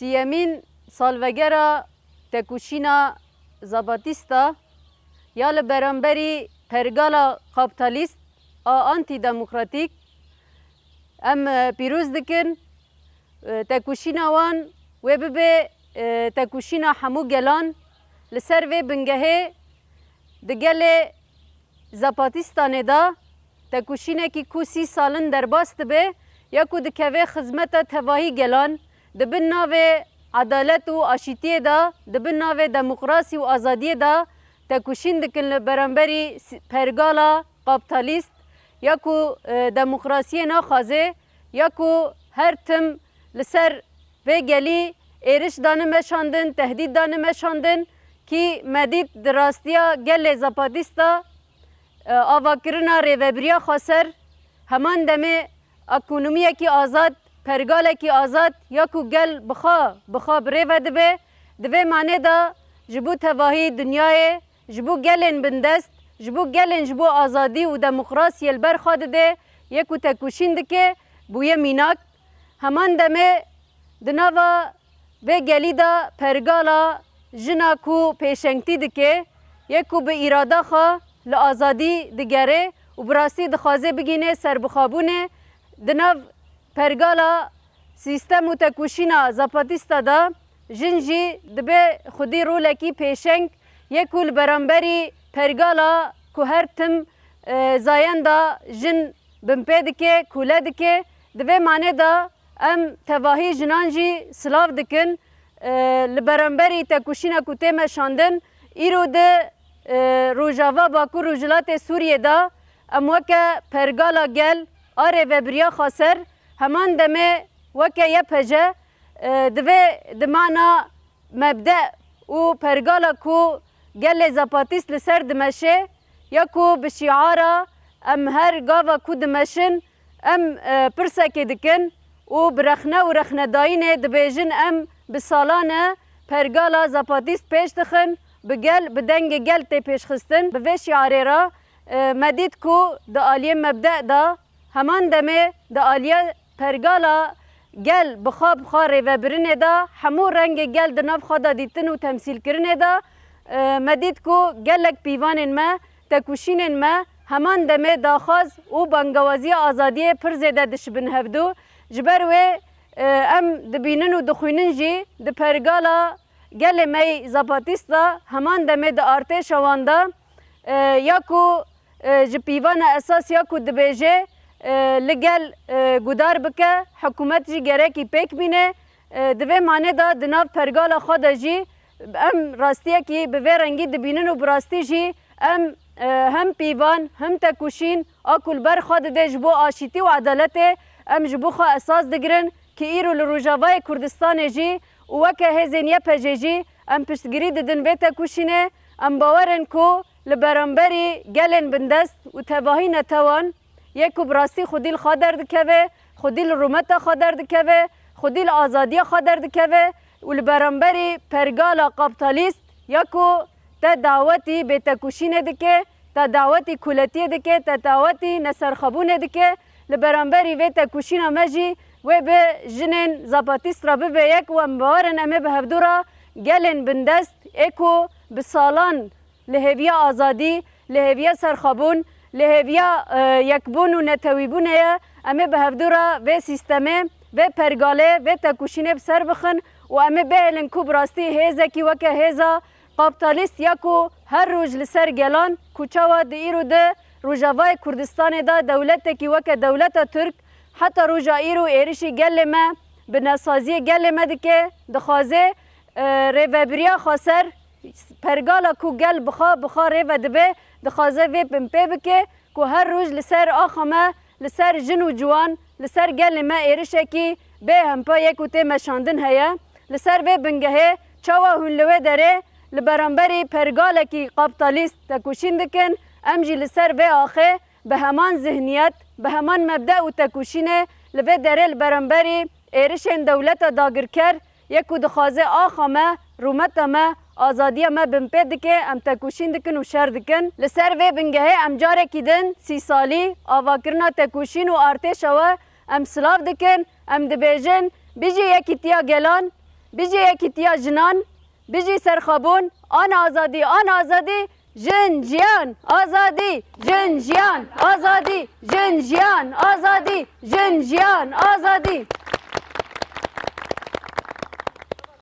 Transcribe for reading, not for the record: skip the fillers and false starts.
سیمین سالوگرا تکوشینا زاباتیستا یا لبرانبری پرگالا کابیتالیست آنتی دموکراتیک ام پیروز دکن تکوشینا وان و ببه تکوشینا همو گلان لسر و بنگهه دگل زاباتیستانه دا تکوشینه کی کو 30 سالن در باست به یا کو دکوه خدمت تواهی گلان دبن ناو عدالت و آشیتی دا دبن ناو دموکراسی و آزادی دا تکوشین دکن برانبری پرگالا کابیتالیست یا کو دموکراسی ناخوازه یا کو هر تم لسر و گلی ایرش دانه مشاندن تهدید دانه مشاندن کی مدید دراستیا گل زاپاتیستا آواکرنا ریوبریا خاسر همان دمه اکونومیه کی آزاد پرگاله کی آزاد یا کو گل بخا بریو دبه معنی دا جبو تواهی دنیای جبو گلن بندست جبو گلن جبو آزادی و دموکراسی البر خواد ده یکو تکوشین دکه بوی میناک همان دمه دناوا به گلی دا پرگالا جنا کو پیشنگتی دکه یکو به اراده خواه لآزادی دگره و براستی دخوازه بگینه سربخابونه دناو پرگالا سیستم و تکوشینا زاپاتیستا دا جنجی دبه خودی رولکی پیشنگ یکول برانبری پرگالا که هر تم زاین دا جن بمپه دکه کوله دکه دبه معنی دا ام تواهی جنان جی سلاف دکن لبرانبری تکوشینا کته مشاندن ایرو ده روجاوا باکو روجلات سوریه دا ام وکه پرگالا گل آره و بریا خاسر همان دمه وکه یپجه دوه دمانا مبدأ و پرگالا کو گل زاپاتیست لسر دمشه یا کو بشعارا ام هر گاوا کو دمشن ام پرسکه دکن و برخنه و رخنه داینه دبیجن ام بسالانه پرگالا زاپاتیست پیش دخن بگل بدنگ گل تی پیش خستن به شعاره را مدید کو د آلیه مبدأ دا همان دمه د آلیه پرگالا گل بخوا ریوبرنه دا همو رنگ گل د ناف خدا دیتن و تمثیل کرنه دا مدید کو گلک پیوانن ما تکوشینن ما همان دمه داخواز و بانگوازی آزادی پر زیده دشبن هفدو جبر و ام دبینن و دخوینن جی د پرگالا گل می زاپاتیستا همان دمه د ارتش واندا یا کو جپیوان اساس یا کو دبیجه لگل گودار بکه حکومت جی گره کی پیک بینه دوی معنی دا دناف پرگالا خود جی ام راستیه کی به رنگی دبینن و براستی جی ام هم پیوان هم تکوشین آکل بر خود ده جبو آشیتی و عدالت ام جبو خواه اساس دگرن که ایرو لروجاوای کردستان جی وکه هزین یپجه جی ام پشتگیری ددن به تکوشینه ام باورن کو لبرانبری گلن بندست و تواهی نتوان یکو براستی خودی الخادر دکوه خودی الرومت خادر دکوه خودی الازادی خادر دکوه و لبرانبری پرگالا کابیتالیست یکو تا دعوتی به تکوشینه دکه تا دعوتی کولتی دکه تا دعوتی نسرخبونه دکه لبرانبری و تکوشینه مجی و به جنین زاپاتیست را به یک و امبارن امه به هفدورا گلن بندست اکو بسالان لهویا آزادی لهویا سرخبون لهویا یکبون و نتویبون امه به هفدورا و سیستمه و پرگاله و تکوشینه بسر بخن و امه به الان کو براستی هیزه کی وکه هیزا کابیتالیست یکو هر روز لسر گلان کوچاوا د ایرو ده روجاوای کردستان دا دولت کی وکه دولت ترک حتی روجا ایرو ایرشی گل ما بناسازی گل ما دکه دخوازه ریوبریا خاسر پرگالا کو گل بخا ریو دبه دخوازه وی بمپه بکه کو هر روز لسر آخمه لسر جن و جوان لسر گل ما ایرشه کی به همپا یکو تی مشاندن هیا لسر وی بنگهه چاوا هنلوه داره لبرانبری پرگالا کی کابیتالیست تکوشین دکن امجی لسر وی آخه به همان ذهنیت به همان مبدأ و تکوشینه لوه داره لبرانبری ایرشن دولت داگر کر یکو دخوازه آخمه رومت ما آزادی ما بمپه دکه ام تکوشین دکن و شر دکن لسر وی بنگهه ام جاره کیدن 30 سالی آواکرنا تکوشین و ارتش و ام سلاف دکن ام دبیجن بیجی یکی تیا گلان بجی یکیتیا جنان بجی سرخابون آن آزادی جن جیان آزادی جن جیان آزادی جن جیان آزادی جن جیان آزادی